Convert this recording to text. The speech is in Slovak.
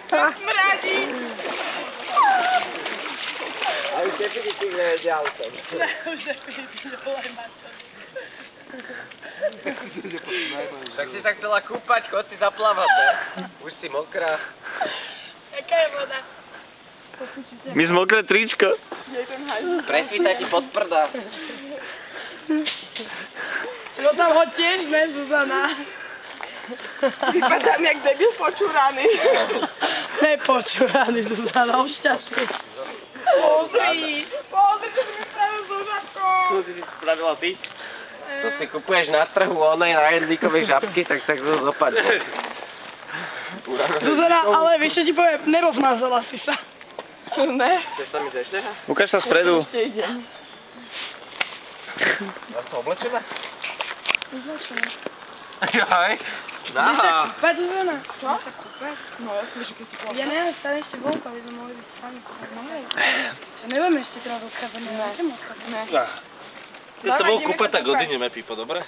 Smradí. A už definitívne jedzie autem. Už definitívne volaj Maťo. Tak si sa chcela kúpať, chod si zaplávať, ne? Už si mokrá. Jaká je voda? My sme mokré tričko. Presvítaj ti pod prda. No tam ho tiež, ne, Zuzana? Vypadám jak debil počúraný. Nepočúraný, Zuzana, šťastný. Pozri, čo si mi spravil Zuzanko. Čo si spravila ty? To si kupuješ na trhu onej na jedlíkovej žabky, tak to dopadne. Zuzana, ale vieš, čo ti poviem, nerozmázala si sa. Ne. Chceš sa mi ešte? Ukáž sa spredu. Ešte idem. Ja som oblečená? Oblečená. Jaj. Aha. Kúpať, Zuzana? Čo? No, ja si keď si povedal. Ja neviem, stále ešte vonku, aby sme mohli byť sami kúpať. No hej. Ja nebudeme ešte teraz odchádzať, neviem odchádzať. Ne. Ja sa bol kúpať, tak odineme, Pipo, dobre?